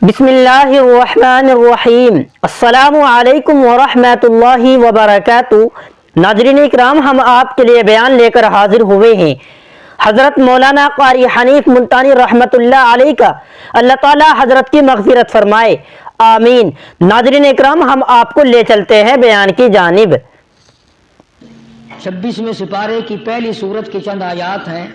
بسم اللہ الرحمن الرحیم۔ السلام علیکم ورحمۃ اللہ وبرکاتہ۔ ناظرین اکرام، ہم آپ کے لیے بیان لے کر حاضر ہوئے ہیں حضرت مولانا قاری حنیف ملتانی رحمۃ اللہ علیہ کا، اللہ تعالی حضرت کی مغفرت فرمائے، آمین۔ ناظرین اکرام، ہم آپ کو لے چلتے ہیں بیان کی جانب۔ 26ویں سپارے کی پہلی سورت کی چند آیات ہیں۔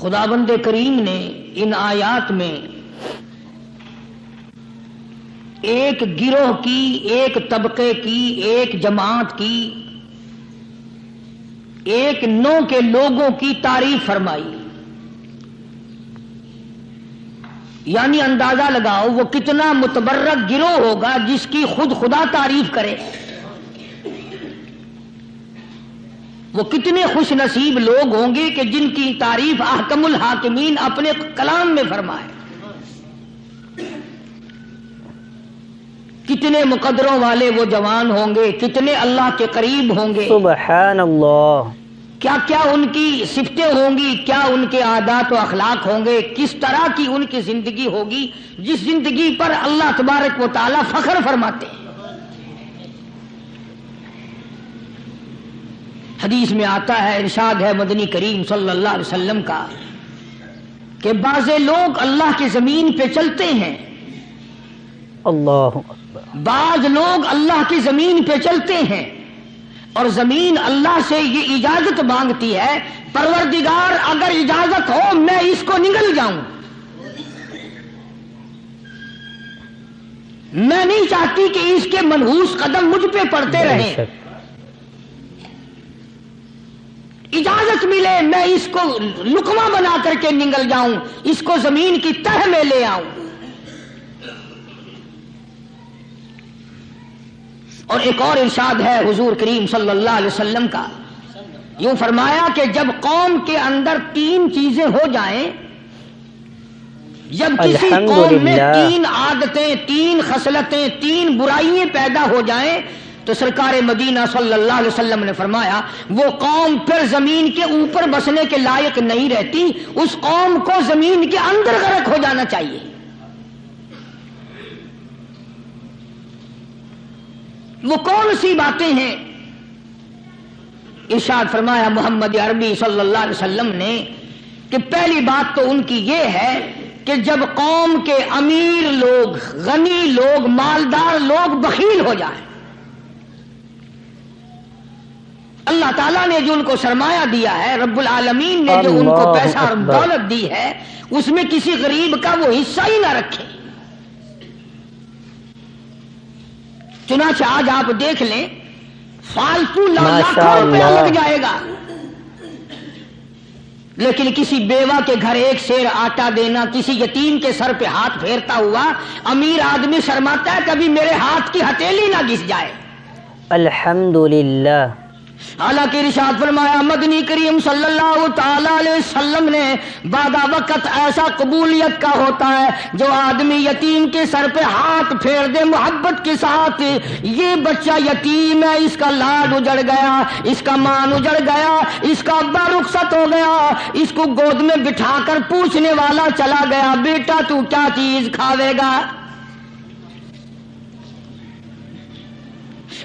خداوند کریم نے ان آیات میں ایک گروہ کی، ایک طبقے کی، ایک جماعت کی، ایک نوع کے لوگوں کی تعریف فرمائی۔ یعنی اندازہ لگاؤ وہ کتنا متبرک گروہ ہوگا جس کی خود خدا تعریف کرے، وہ کتنے خوش نصیب لوگ ہوں گے کہ جن کی تعریف احکم الحاکمین اپنے کلام میں فرمائے۔ کتنے مقدروں والے وہ جوان ہوں گے، کتنے اللہ کے قریب ہوں گے، سبحان اللہ، کیا کیا ان کی صفتیں ہوں گی، کیا ان کے عادات و اخلاق ہوں گے، کس طرح کی ان کی زندگی ہوگی جس زندگی پر اللہ تبارک و تعالی فخر فرماتے ہیں۔ حدیث میں آتا ہے، ارشاد ہے مدنی کریم صلی اللہ علیہ وسلم کا کہ بعض لوگ اللہ کی زمین پہ چلتے ہیں، اللہ اکبر، بعض لوگ اللہ کی زمین پہ چلتے ہیں اور زمین اللہ سے یہ اجازت مانگتی ہے، پروردگار اگر اجازت ہو میں اس کو نگل جاؤں، میں نہیں چاہتی کہ اس کے منحوس قدم مجھ پہ پڑتے رہیں، اجازت ملے میں اس کو لقمہ بنا کر کے نگل جاؤں، اس کو زمین کی تہ میں لے آؤں۔ اور ایک اور ارشاد ہے حضور کریم صلی اللہ علیہ وسلم کا، یوں فرمایا کہ جب قوم کے اندر تین چیزیں ہو جائیں، جب کسی قوم میں تین عادتیں، تین خصلتیں، تین برائیاں پیدا ہو جائیں تو سرکار مدینہ صلی اللہ علیہ وسلم نے فرمایا وہ قوم پھر زمین کے اوپر بسنے کے لائق نہیں رہتی، اس قوم کو زمین کے اندر غرق ہو جانا چاہیے۔ وہ کون سی باتیں ہیں؟ ارشاد فرمایا محمد عربی صلی اللہ علیہ وسلم نے کہ پہلی بات تو ان کی یہ ہے کہ جب قوم کے امیر لوگ، غنی لوگ، مالدار لوگ بخیل ہو جائیں، اللہ تعالیٰ نے جو ان کو سرمایہ دیا ہے، رب العالمین نے جو ان کو پیسہ اور دولت دی ہے، اس میں کسی غریب کا وہ حصہ ہی نہ رکھے۔ چنانچہ آج آپ دیکھ لیں، فالتو لاکھوں روپیہ لگ جائے گا، لیکن کسی بیوہ کے گھر ایک سیر آٹا دینا، کسی یتیم کے سر پہ ہاتھ پھیرتا ہوا امیر آدمی شرماتا ہے کبھی میرے ہاتھ کی ہتھیلی نہ گھس جائے۔ الحمدللہ۔ حالانکہ ارشاد فرمایا مدنی کریم صلی اللہ تعالی علیہ وسلم نے بعد وقت ایسا قبولیت کا ہوتا ہے جو آدمی یتیم کے سر پہ ہاتھ پھیر دے محبت کے ساتھ، یہ بچہ یتیم ہے، اس کا لاڈ اجڑ گیا، اس کا مان اجڑ گیا، اس کا ابا رخصت ہو گیا، اس کو گود میں بٹھا کر پوچھنے والا چلا گیا، بیٹا تو کیا چیز کھاوے گا؟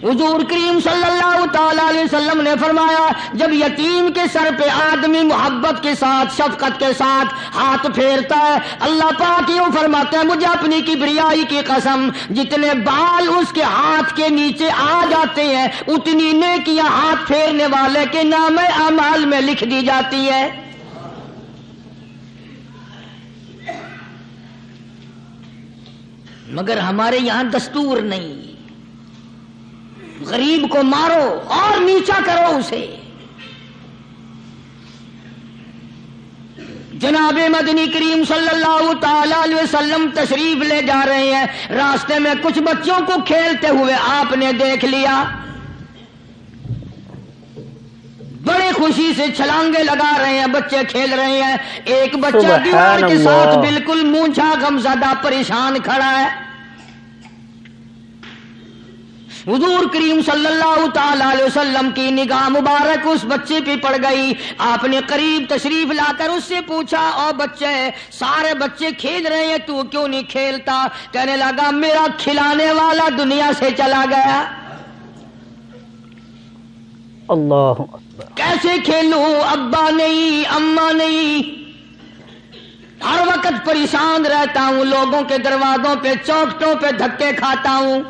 حضور کریم صلی اللہ تعالی علیہ وسلم نے فرمایا جب یتیم کے سر پہ آدمی محبت کے ساتھ، شفقت کے ساتھ ہاتھ پھیرتا ہے، اللہ پاک یوں فرماتا ہے مجھے اپنی کبریائی کی قسم جتنے بال اس کے ہاتھ کے نیچے آ جاتے ہیں اتنی نیکیاں ہاتھ پھیرنے والے کے نام اعمال میں لکھ دی جاتی ہے۔ مگر ہمارے یہاں دستور نہیں، غریب کو مارو اور نیچا کرو اسے۔ جناب مدنی کریم صلی اللہ تعالی علیہ وسلم تشریف لے جا رہے ہیں، راستے میں کچھ بچوں کو کھیلتے ہوئے آپ نے دیکھ لیا، بڑے خوشی سے چھلانگے لگا رہے ہیں، بچے کھیل رہے ہیں، ایک بچہ دیوار کے ساتھ بالکل مونچھا غمزدہ پریشان کھڑا ہے۔ حضور کریم صلی اللہ تعالی علیہ وسلم کی نگاہ مبارک اس بچے پہ پڑ گئی. آپ نے قریب تشریف لا کر اس سے پوچھا، او بچے، سارے بچے کھیل رہے ہیں، تو کیوں نہیں کھیلتا؟ کہنے لگا میرا کھلانے والا دنیا سے چلا گیا. اللہ اکبر. کیسے کھیلوں؟ ابا نہیں، اماں نہیں، ہر وقت پریشان رہتا ہوں، لوگوں کے دروازوں پہ چوکھٹوں پہ دھکے کھاتا ہوں.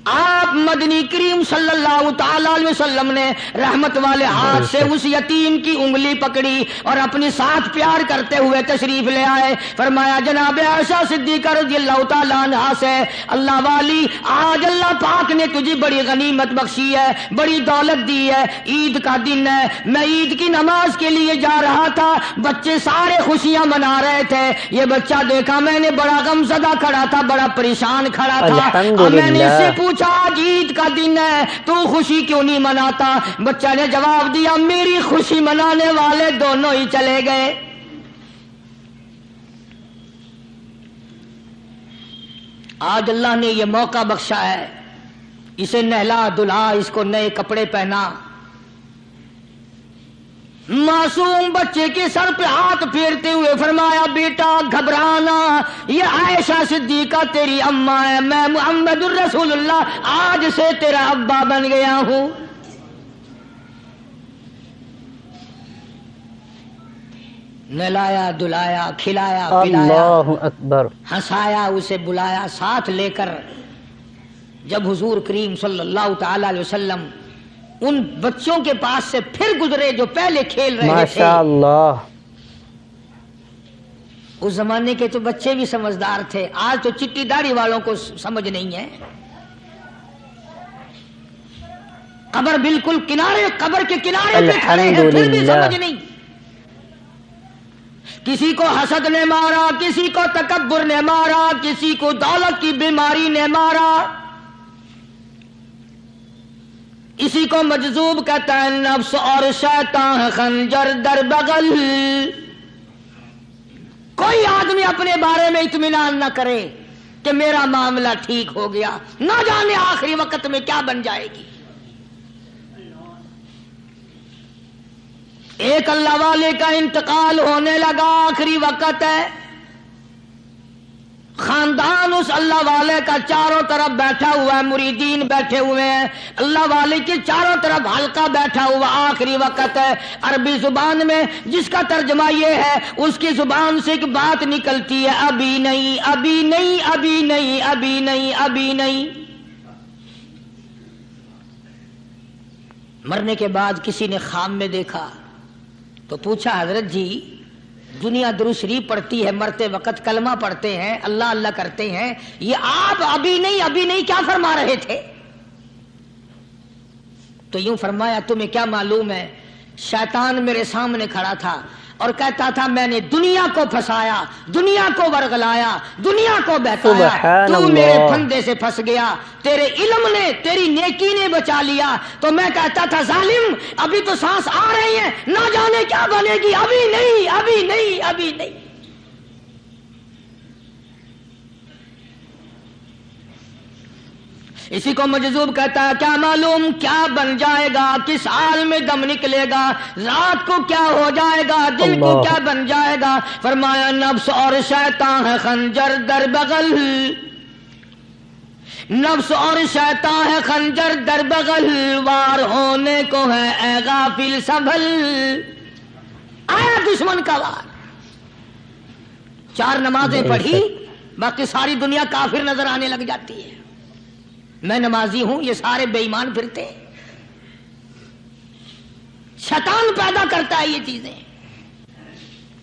آپ مدنی کریم صلی اللہ تعالی علیہ وسلم نے رحمت والے ہاتھ سے اس یتیم کی انگلی پکڑی اور اپنی ساتھ پیار کرتے ہوئے تشریف لے آئے. فرمایا جناب عائشہ صدیقہ رضی اللہ تعالی عنہا سے، اللہ والی، آج اللہ پاک نے تجھے بڑی غنیمت بخشی ہے، بڑی دولت دی ہے، عید کا دن ہے، میں عید کی نماز کے لیے جا رہا تھا، بچے سارے خوشیاں منا رہے تھے، یہ بچہ دیکھا میں نے بڑا غم زدہ کھڑا تھا، بڑا پریشان کھڑا تھا. اب میں نے اس سے پوچھا آج عید کا دن ہے تو خوشی کیوں نہیں مناتا؟ بچہ نے جواب دیا میری خوشی منانے والے دونوں ہی چلے گئے. آج اللہ نے یہ موقع بخشا ہے، اسے نہلا دھلا، اس کو نئے کپڑے پہنا. معصوم بچے کے سر پہ ہاتھ پھیرتے ہوئے فرمایا بیٹا گھبرانا، یہ عائشہ صدیقہ تیری اماں ہے، میں محمد الرسول اللہ آج سے تیرا ابا بن گیا ہوں. نہلایا دلایا، کھلایا پلایا، اللہ اکبر. ہنسایا، اسے بلایا ساتھ لے کر. جب حضور کریم صلی اللہ تعالی علیہ وسلم ان بچوں کے پاس سے پھر گزرے جو پہلے کھیل رہے تھے، ماشاء اللہ. اس زمانے کے تو بچے بھی سمجھدار تھے، آج تو چٹی داڑھی والوں کو سمجھ نہیں ہے. قبر بالکل کنارے، قبر کے کنارے پہ کھڑے ہیں پھر بھی سمجھ نہیں. کسی کو حسد نے مارا، کسی کو تکبر نے مارا، کسی کو دولت کی بیماری نے مارا، اسی کو مجذوب کہتا ہے. نفس اور شیطان خنجر در بغل. کوئی آدمی اپنے بارے میں اطمینان نہ کرے کہ میرا معاملہ ٹھیک ہو گیا، نہ جانے آخری وقت میں کیا بن جائے گی. ایک اللہ والے کا انتقال ہونے لگا، آخری وقت ہے. خاندان اس اللہ والے کا چاروں طرف بیٹھا ہوا ہے، مریدین بیٹھے ہوئے ہیں، اللہ والے کے چاروں طرف حلقہ بیٹھا ہوا، آخری وقت ہے. عربی زبان میں جس کا ترجمہ یہ ہے، اس کی زبان سے ایک بات نکلتی ہے، ابھی نہیں، ابھی نہیں، ابھی نہیں، ابھی نہیں، ابھی نہیں. مرنے کے بعد کسی نے خواب میں دیکھا تو پوچھا حضرت جی دنیا درود شریف پڑھتی ہے، مرتے وقت کلمہ پڑھتے ہیں، اللہ اللہ کرتے ہیں، یہ آپ ابھی نہیں ابھی نہیں کیا فرما رہے تھے؟ تو یوں فرمایا تمہیں کیا معلوم ہے، شیطان میرے سامنے کھڑا تھا اور کہتا تھا میں نے دنیا کو پھنسایا، دنیا کو ورغلایا، دنیا کو بہکایا، تو میرے پھندے سے پھنس گیا، تیرے علم نے، تیری نیکی نے بچا لیا. تو میں کہتا تھا ظالم ابھی تو سانس آ رہی ہے، نہ جانے کیا بنے گی، ابھی نہیں، ابھی نہیں، ابھی نہیں. اسی کو مجذوب کہتا ہے کیا معلوم کیا بن جائے گا، کس حال میں دم نکلے گا، رات کو کیا ہو جائے گا، دن کو کیا بن جائے گا. فرمایا نفس اور شیطان ہے خنجر در بغل، نفس اور شیطان ہے خنجر در بغل، وار ہونے کو ہے اے غافل سنبھل. آیا دشمن کا وار. 4 نمازیں پڑھی، باقی ساری دنیا کافر نظر آنے لگ جاتی ہے. میں نمازی ہوں، یہ سارے بے ایمان پھرتے ہیں. شیطان پیدا کرتا ہے یہ چیزیں.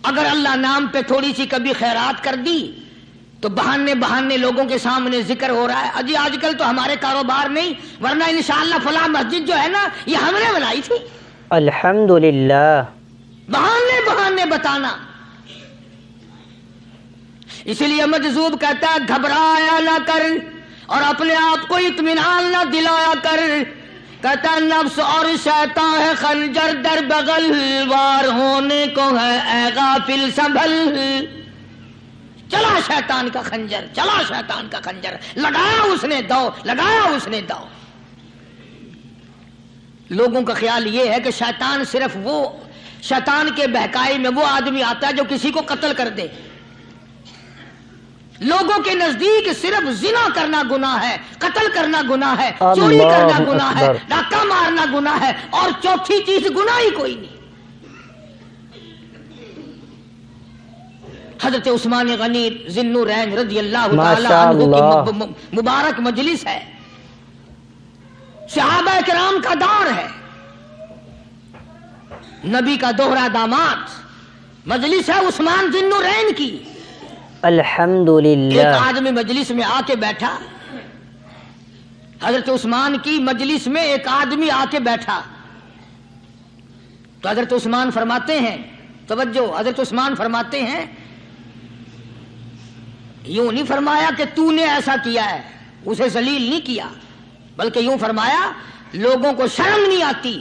اگر اللہ نام پہ تھوڑی سی کبھی خیرات کر دی تو بہانے لوگوں کے سامنے ذکر ہو رہا ہے، اجی آج کل تو ہمارے کاروبار نہیں، ورنہ انشاءاللہ فلاں مسجد جو ہے نا یہ ہم نے بنائی تھی. الحمدللہ. بہانے بتانا. اسی لیے مجذوب کہتا ہے گھبرایا نہ کر اور اپنے آپ کو اطمینان نہ دلایا کر. کہتا نفس اور شیطان ہے خنجر در بغل، وار ہونے کو ہے اے غافل سنبھل. چلا شیطان کا خنجر، چلا شیطان کا خنجر، لگایا اس نے دو، لگایا اس نے دو۔ لوگوں کا خیال یہ ہے کہ شیطان صرف وہ، شیطان کے بہکائی میں وہ آدمی آتا ہے جو کسی کو قتل کر دے۔ لوگوں کے نزدیک صرف زنا کرنا گناہ ہے، قتل کرنا گناہ ہے، چوری کرنا گناہ ہے، ڈاکہ مارنا گناہ ہے، اور چوتھی چیز گناہ ہی کوئی نہیں۔ حضرت عثمان غنی ذی النورین رضی اللہ تعالی عنہ کی مبارک مجلس ہے، صحابہ کرام کا دور ہے، نبی کا دوہرا داماد، مجلس ہے عثمان ذی النورین کی۔ الحمدللہ۔ ایک آدمی مجلس میں آ کے بیٹھا، حضرت عثمان کی مجلس میں ایک آدمی آ کے بیٹھا تو حضرت عثمان فرماتے ہیں، توجہ، حضرت عثمان فرماتے ہیں، یوں نہیں فرمایا کہ تو نے ایسا کیا ہے، اسے ذلیل نہیں کیا، بلکہ یوں فرمایا لوگوں کو شرم نہیں آتی،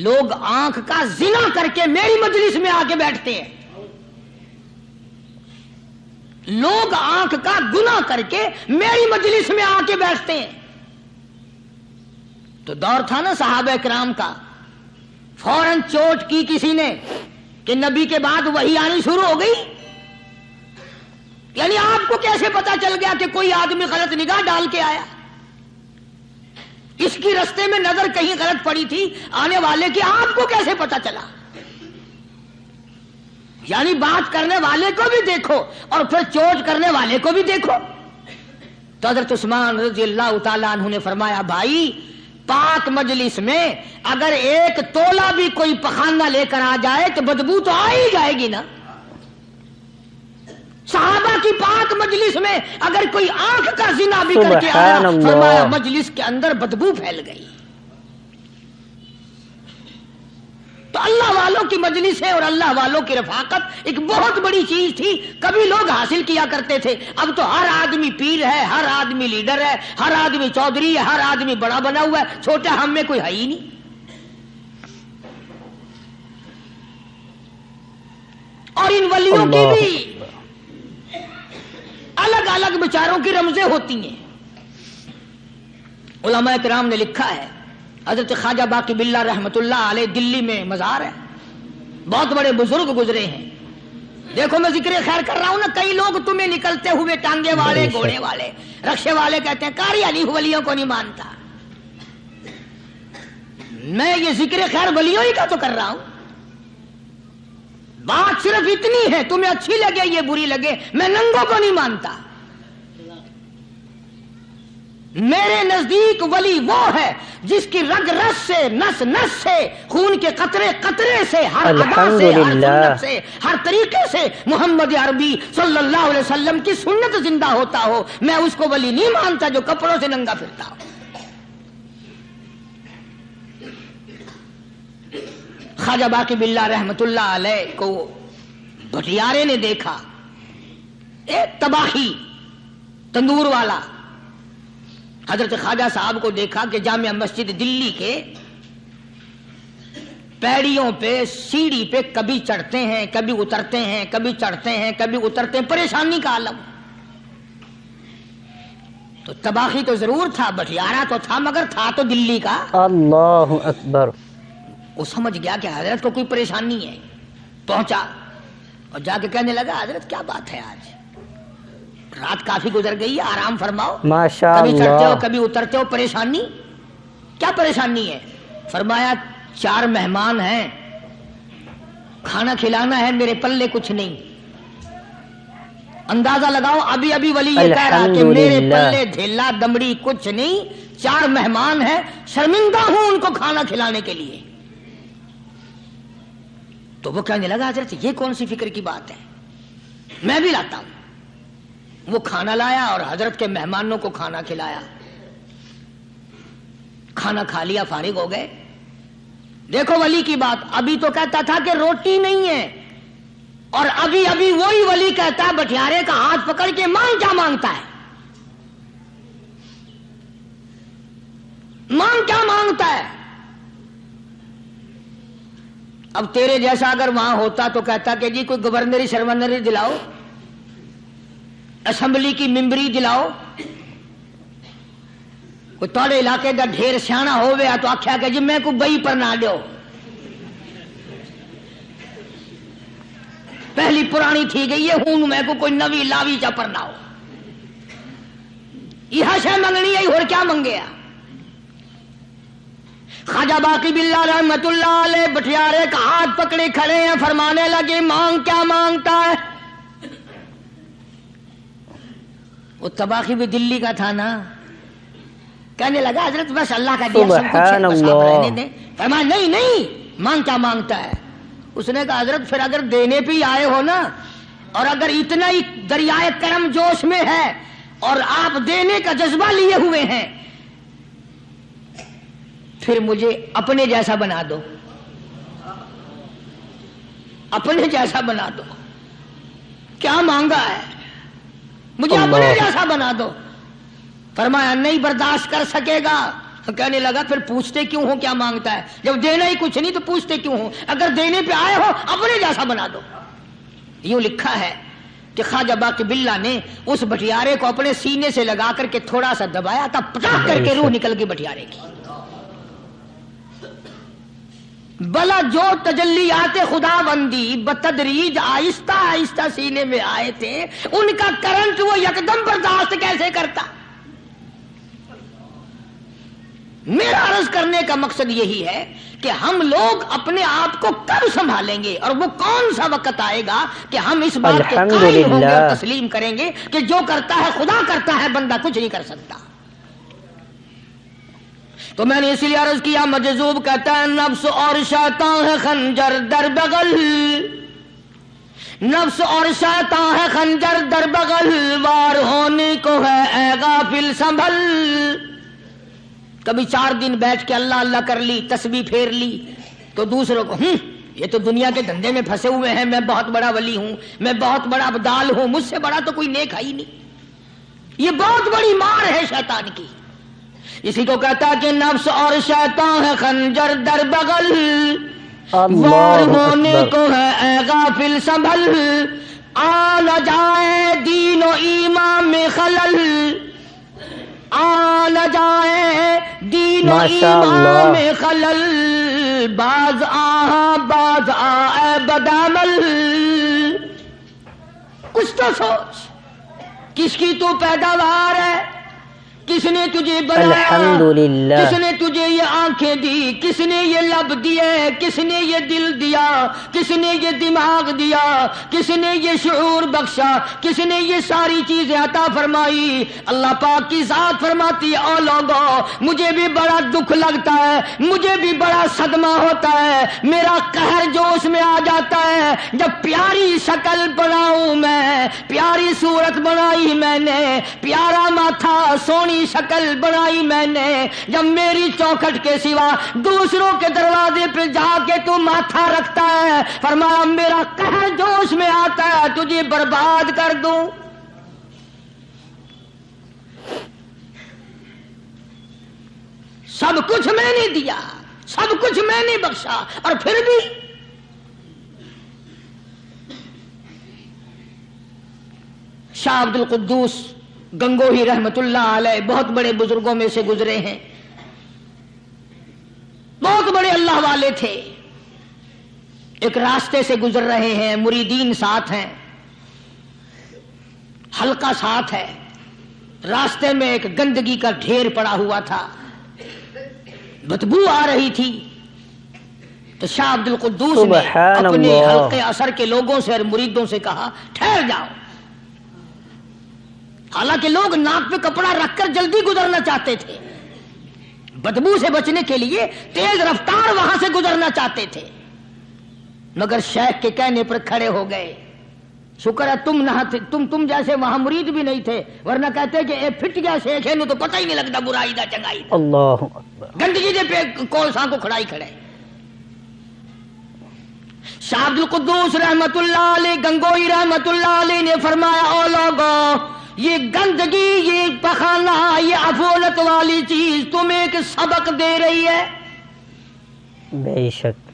لوگ آنکھ کا زنا کر کے میری مجلس میں آ کے بیٹھتے ہیں، لوگ آنکھ کا گناہ کر کے میری مجلس میں آ کے بیٹھتے ہیں۔ تو دور تھا نا صحابہ کرام کا، فوراً چوٹ کی کسی نے کہ نبی کے بعد وحی آنی شروع ہو گئی۔ یعنی آپ کو کیسے پتا چل گیا کہ کوئی آدمی غلط نگاہ ڈال کے آیا؟ اس کی رستے میں نظر کہیں غلط پڑی تھی آنے والے کی، آپ کو کیسے پتا چلا؟ یعنی بات کرنے والے کو بھی دیکھو اور پھر چوٹ کرنے والے کو بھی دیکھو۔ تو حضرت عثمان رضی اللہ تعالیٰ عنہ نے فرمایا، بھائی پاک مجلس میں اگر ایک تولا بھی کوئی پخانہ لے کر آ جائے تو بدبو تو آ ہی جائے گی نا۔ صحابہ کی پاک مجلس میں اگر کوئی آنکھ کا زنا بھی کر کے آیا، فرمایا مجلس کے اندر بدبو پھیل گئی۔ تو اللہ والوں کی مجلسیں اور اللہ والوں کی رفاقت ایک بہت بڑی چیز تھی، کبھی لوگ حاصل کیا کرتے تھے، اب تو ہر آدمی پیر ہے، ہر آدمی لیڈر ہے، ہر آدمی چودھری ہے، ہر آدمی بڑا بنا ہوا ہے، چھوٹا ہم میں کوئی ہے ہی نہیں۔ اور ان ولیوں کی بھی الگ الگ بیچاروں کی رمزیں ہوتی ہیں۔ علماء کرام نے لکھا ہے، حضرت خواجہ باقی باللہ رحمت اللہ علیہ دلی میں مزار ہے، بہت بڑے بزرگ گزرے ہیں۔ دیکھو میں ذکر خیر کر رہا ہوں نا، کئی لوگ تمہیں نکلتے ہوئے ٹانگے والے، گھوڑے والے، رکشے والے کہتے ہیں قاری علی ولیوں کو نہیں مانتا۔ میں یہ ذکر خیر ولیوں ہی کا تو کر رہا ہوں۔ بات صرف اتنی ہے، تمہیں اچھی لگے یہ بری لگے، میں ننگوں کو نہیں مانتا۔ میرے نزدیک ولی وہ ہے جس کی رگ رس سے، نس نس سے، خون کے قطرے قطرے سے، ہر ادا سے، ہر سنت سے، ہر طریقے سے محمد عربی صلی اللہ علیہ وسلم کی سنت زندہ ہوتا ہو، میں اس کو ولی نہیں مانتا جو کپڑوں سے ننگا پھرتا ہو۔ خواجہ باقی باللہ رحمت اللہ علیہ کو بھٹیارے نے دیکھا، ایک تباہی تندور والا، حضرت خواجہ صاحب کو دیکھا کہ جامع مسجد دلی کے پیڑیوں پہ، سیڑھی پہ کبھی چڑھتے ہیں، کبھی اترتے ہیں، کبھی چڑھتے ہیں، کبھی اترتے ہیں، پریشانی کا عالم۔ تو تباہی تو ضرور تھا، بٹیارہ تو تھا، مگر تھا تو دلی کا۔ اللہ اکبر۔ وہ سمجھ گیا کہ حضرت کو کوئی پریشانی ہے، پہنچا اور جا کے کہنے لگا، حضرت کیا بات ہے، آج رات کافی گزر گئی ہے، آرام فرماؤ، ماشاء کبھی چڑھتے ہو اللہ۔ کبھی اترتے ہو، پریشانی کیا پریشانی ہے؟ فرمایا 4 مہمان ہیں، کھانا کھلانا ہے، میرے پلے کچھ نہیں۔ اندازہ لگاؤ، ابھی ابھی ولی یہ کہہ رہا کہ میرے پلے دھیلا دمڑی کچھ نہیں، 4 مہمان ہیں، شرمندہ ہوں ان کو کھانا کھلانے کے لیے۔ تو وہ کہنے لگا، حضرت یہ کون سی فکر کی بات ہے، میں بھی لاتا ہوں۔ وہ کھانا لایا اور حضرت کے مہمانوں کو کھانا کھلایا، کھانا کھا لیا، فارغ ہو گئے۔ دیکھو ولی کی بات، ابھی تو کہتا تھا کہ روٹی نہیں ہے، اور ابھی ابھی وہی ولی کہتا ہے بٹیارے کا ہاتھ پکڑ کے، مانگ کیا مانگتا ہے، مانگ کیا مانگتا ہے۔ اب تیرے جیسا اگر وہاں ہوتا تو کہتا کہ جی کوئی گورنری شرمنری دلاؤ، اسمبلی کی ممبری دلاؤ کوئی تھوڑے علاقے کا ڈھیر سیاح ہویا تو آخیا کہ جی میں کو بئی پر نہ دیو پہلی پرانی تھی گئی ہے ہوں میں کو کوئی نوی لاوی چا پر نہ ہو یہ شے منگنی ہے اور کیا منگیا خواجہ باقی باللہ رحمت اللہ علیہ بٹیارے کا ہاتھ پکڑے کھڑے ہیں فرمانے لگے مانگ کیا مانگتا ہے وہ تباخی بھی دلی کا تھا نا کہنے لگا حضرت بس اللہ کا دیا سب کچھ ہے بس آپ رہنے دیں فرمایا نہیں نہیں مانگ کیا مانگتا ہے اس نے کہا حضرت پھر اگر دینے پہ ہی آئے ہو نا اور اگر اتنا ہی دریائے کرم جوش میں ہے اور آپ دینے کا جذبہ لیے ہوئے ہیں پھر مجھے اپنے جیسا بنا دو اپنے جیسا بنا دو کیا مانگا ہے مجھے اپنے جیسا بنا دو فرمایا نہیں برداشت کر سکے گا کہنے لگا پھر پوچھتے کیوں ہو کیا مانگتا ہے جب دینا ہی کچھ نہیں تو پوچھتے کیوں ہو اگر دینے پہ آئے ہو اپنے جیسا بنا دو یوں لکھا ہے کہ خواجہ باقی باللہ نے اس بٹیارے کو اپنے سینے سے لگا کر کے تھوڑا سا دبایا تھا پٹاک کر کے روح نکل گئی بٹیارے کی بلا جو تجلیات خدا بندی بتدریج آہستہ آہستہ سینے میں آئے تھے ان کا کرنٹ وہ یکدم برداشت کیسے کرتا میرا عرض کرنے کا مقصد یہی ہے کہ ہم لوگ اپنے آپ کو کب سنبھالیں گے اور وہ کون سا وقت آئے گا کہ ہم اس بات کے قائل ہوں گے اور تسلیم کریں گے کہ جو کرتا ہے خدا کرتا ہے بندہ کچھ نہیں کر سکتا تو میں نے اسی لیے عرض کیا مجذوب کہتا ہے نفس اور شیطان ہے خنجر در بغل نفس اور شیطان ہے خنجر در بغل وار ہونے کو ہے اے غافل سنبھل کبھی 4 دن بیٹھ کے اللہ اللہ کر لی تسبیح پھیر لی تو دوسروں کو یہ تو دنیا کے دھندے میں پھنسے ہوئے ہیں میں بہت بڑا ولی ہوں میں بہت بڑا ابدال ہوں مجھ سے بڑا تو کوئی نیک ہے ہی نہیں یہ بہت بڑی مار ہے شیطان کی اسی کو کہتا کہ نفس اور شیطان ہے خنجر در بغل وار ہونے کو ہے اے غافل سنبھل آ نہ جائے دین و ایمان میں خلل آ نہ جائے دین و ایمان میں خلل باز باز آئے بدعمل کچھ تو سوچ کس کی تو پیداوار ہے کس نے تجھے بنایا الحمدللہ کس نے تجھے یہ آنکھیں دی کس نے یہ لب دیے کس نے یہ دل دیا کس نے یہ دماغ دیا کس نے یہ شعور بخشا کس نے یہ ساری چیزیں عطا فرمائی اللہ پاک کی ذات فرماتی ہے او لوگو مجھے بھی بڑا دکھ لگتا ہے مجھے بھی بڑا صدمہ ہوتا ہے میرا قہر جوش میں آ جاتا ہے جب پیاری شکل بناؤں میں پیاری صورت بنائی میں نے پیارا ماتھا سونی شکل بنائی میں نے جب میری چوکھٹ کے سوا دوسروں کے دروازے پہ جا کے تو ماتھا رکھتا ہے فرمایا میرا قہر جوش میں آتا ہے تجھے برباد کر دوں سب کچھ میں نے دیا سب کچھ میں نے بخشا اور پھر بھی شاہ عبد القدوس گنگوہی رحمت اللہ علیہ بہت بڑے بزرگوں میں سے گزرے ہیں بہت بڑے اللہ والے تھے ایک راستے سے گزر رہے ہیں مریدین ساتھ ہیں حلقہ ساتھ ہے راستے میں ایک گندگی کا ڈھیر پڑا ہوا تھا بدبو آ رہی تھی تو شاہ عبد القدوس نے اپنے حلقے اثر کے لوگوں سے اور مریدوں سے کہا ٹھہر جاؤ حالانکہ لوگ ناک پہ کپڑا رکھ کر جلدی گزرنا چاہتے تھے بدبو سے بچنے کے لیے تیز رفتار وہاں سے گزرنا چاہتے تھے مگر شیخ کے کہنے پر کھڑے ہو گئے شکر ہے تم نہ تم جیسے وہاں مرید بھی نہیں تھے ورنہ کہتے کہ اے پھٹ گیا شیخ ہے نو تو پتہ ہی نہیں لگتا برائی دا چنگائی دا اللہ اکبر گندگی دے پہ کولساں کو کھڑائی کھڑے شاہ عبد القدوس رحمت اللہ علیہ گنگوئی رحمت اللہ علیہ نے فرمایا او لوگو یہ گندگی یہ پخانہ یہ افولت والی چیز تمہیں ایک سبق دے رہی ہے بے شک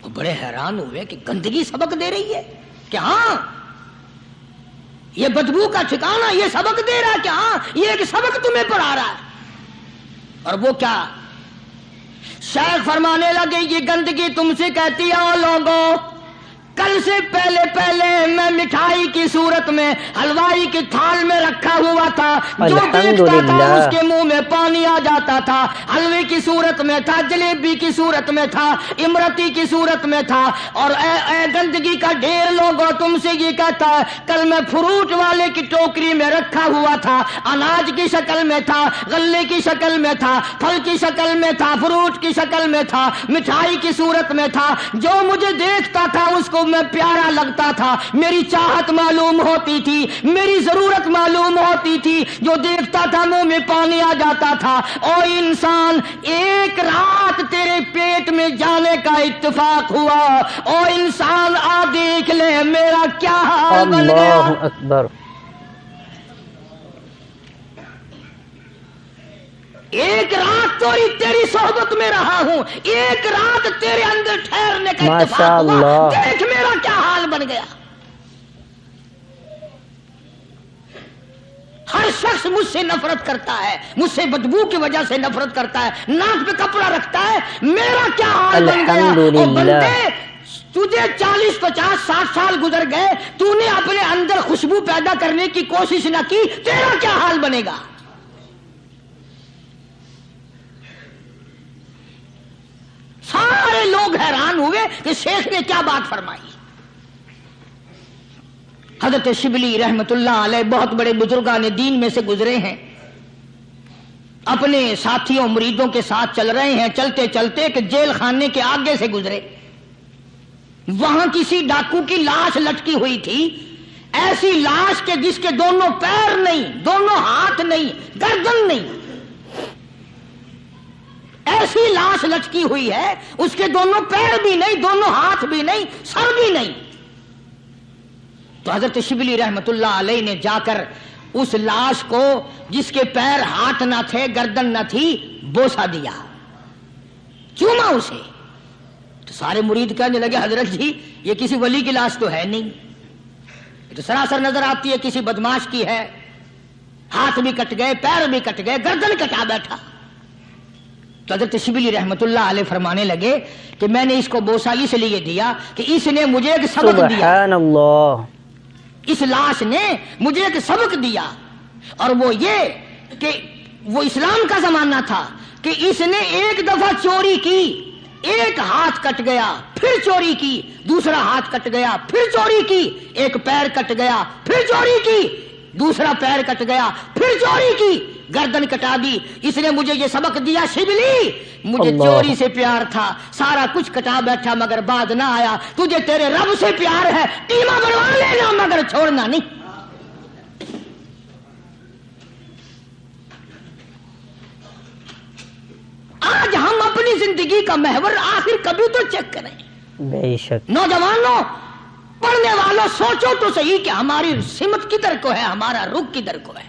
وہ بڑے حیران ہوئے کہ گندگی سبق دے رہی ہے کہ ہاں یہ بدبو کا ٹھکانہ یہ سبق دے رہا ہے کہ ہاں یہ ایک سبق تمہیں پڑھا رہا ہے. اور وہ کیا؟ شیخ فرمانے لگے یہ گندگی تم سے کہتی ہے او لوگوں، کل سے پہلے میں مٹھائی کی صورت میں حلوائی کی تھال میں رکھا ہوا تھا، جو دیکھتا تھا اس کے منہ میں پانی آ جاتا تھا. حلوے کی صورت میں تھا، جلیبی کی صورت میں تھا، امرتی کی صورت میں تھا. اور اے گندگی کا ڈھیر لوگوں، تم سے یہ کہتا ہے کل میں فروٹ والے کی ٹوکری میں رکھا ہوا تھا، اناج کی شکل میں تھا، غلے کی شکل میں تھا، پھل کی شکل میں تھا، فروٹ کی شکل میں تھا، مٹھائی کی صورت میں تھا. جو مجھے دیکھتا تھا اس کو میں پیارا لگتا تھا، میری چاہت معلوم ہوتی تھی، میری ضرورت معلوم ہوتی تھی. جو دیکھتا تھا منہ میں پانی آ جاتا تھا. او انسان، ایک رات تیرے پیٹ میں جانے کا اتفاق ہوا. او انسان آ دیکھ لے میرا کیا حال بن گیا. اللہ اکبر. ایک رات تیری صحبت میں رہا ہوں، ایک رات تیرے اندر ٹھہرنے کا اتفاق ہوا، دیکھ میرا کیا حال بن گیا. ہر شخص مجھ سے نفرت کرتا ہے، مجھ سے بدبو کی وجہ سے نفرت کرتا ہے، ناک پہ کپڑا رکھتا ہے، میرا کیا حال بن گیا. اور بندے، تجھے 40 50 60 سال گزر گئے، تو نے اپنے اندر خوشبو پیدا کرنے کی کوشش نہ کی، تیرا کیا حال بنے گا. سارے لوگ حیران ہوئے کہ شیخ نے کیا بات فرمائی. حضرت شبلی رحمت اللہ علیہ بہت بڑے بزرگان دین میں سے گزرے ہیں، اپنے ساتھیوں مریدوں کے ساتھ چل رہے ہیں، چلتے چلتے کہ جیل خانے کے آگے سے گزرے. وہاں کسی ڈاکو کی لاش لٹکی ہوئی تھی، ایسی لاش کے جس کے دونوں پیر نہیں، دونوں ہاتھ نہیں، گردن نہیں، ایسی لاش لٹکی ہوئی ہے، اس کے دونوں پیر بھی نہیں، دونوں ہاتھ بھی نہیں، سر بھی نہیں. تو حضرت شبلی رحمت اللہ علیہ نے جا کر اس لاش کو جس کے پیر ہاتھ نہ تھے، گردن نہ تھی، بوسا دیا، چوما اسے. تو سارے مرید کہنے لگے حضرت جی یہ کسی ولی کی لاش تو ہے نہیں، یہ تو سراسر نظر آتی ہے کسی بدماش کی ہے. ہاتھ بھی کٹ گئے، پیر بھی کٹ گئے، گردن کٹا بیٹھا. تو حضرت شبلی رحمت اللہ علیہ فرمانے لگے کہ میں نے اس کو بوسا اس لیے دیا کہ اس نے مجھے ایک سبق دیا. سبحان اللہ. اس لاش نے مجھے ایک سبق دیا، اور وہ یہ کہ وہ اسلام کا زمانہ تھا کہ اس نے ایک دفعہ چوری کی، ایک ہاتھ کٹ گیا، پھر چوری کی، دوسرا ہاتھ کٹ گیا، پھر چوری کی، ایک پیر کٹ گیا، پھر چوری کی، دوسرا پیر کٹ گیا، پھر چوری کی، گردن کٹا دی. اس نے مجھے یہ سبق دیا شبلی مجھے چوری سے پیار تھا، سارا کچھ کٹا بیٹھا مگر بعد نہ آیا. تجھے تیرے رب سے پیار ہے، ٹیما بنوا لینا مگر چھوڑنا نہیں. آج ہم اپنی زندگی کا محور آخر کبھی تو چیک کریں. بے شک. نوجوانوں، پڑھنے والوں، سوچو تو صحیح کہ ہماری سمت کدھر کو ہے، ہمارا رخ کدھر کو ہے،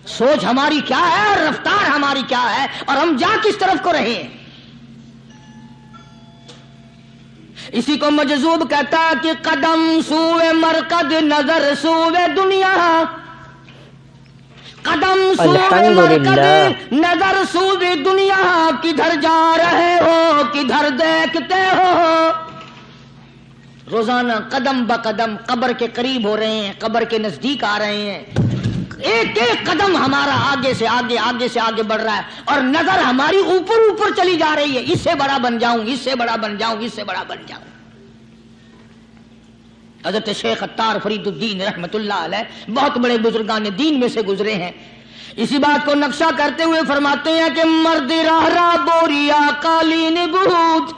سوچ ہماری کیا ہے اور رفتار ہماری کیا ہے، اور ہم جا کس طرف کو رہے ہیں. اسی کو مجذوب کہتا کہ قدم سوئے مرکز، نظر سوئے دنیا. قدم سوئے مرکز، نظر سوئے دنیا. کدھر جا رہے ہو، کدھر دیکھتے ہو. روزانہ قدم بقدم قبر کے قریب ہو رہے ہیں، قبر کے نزدیک آ رہے ہیں. ایک ایک قدم ہمارا آگے سے آگے، آگے سے آگے بڑھ رہا ہے، اور نظر ہماری اوپر اوپر چلی جا رہی ہے. اس سے بڑا بن جاؤں، اس سے بڑا بن جاؤں، اس سے بڑا بن جاؤں. حضرت شیخ عطار فرید الدین رحمت اللہ علیہ بہت بڑے بزرگان دین میں سے گزرے ہیں. اسی بات کو نقشہ کرتے ہوئے فرماتے ہیں کہ مرد راہ راہ بوریا قالین بود،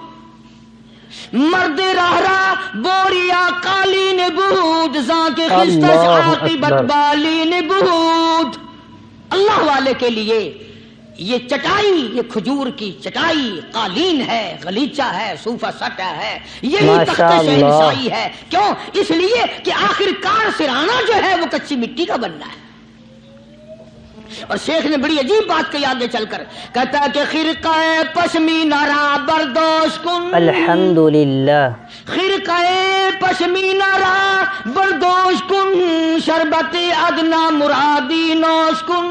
مرد راہ راہ بوریا قالین بود، زاں کے خستش عاقبت بالین بود. اللہ والے کے لیے یہ چٹائی، یہ کھجور کی چٹائی قالین ہے، غلیچہ ہے، صوفہ سٹا ہے، یہی تخت شہنشاہی ہے. کیوں؟ اس لیے کہ آخر کار سرانہ جو ہے وہ کچی مٹی کا بننا ہے. اور شیخ نے بڑی عجیب بات کہی آگے چل کر، کہتا ہے کہ خرقہ پشمینہ را بردوش کن، الحمدللہ، خرقہ پشمینہ را بردوش کن، شربت ادنا مرادی نوش کن.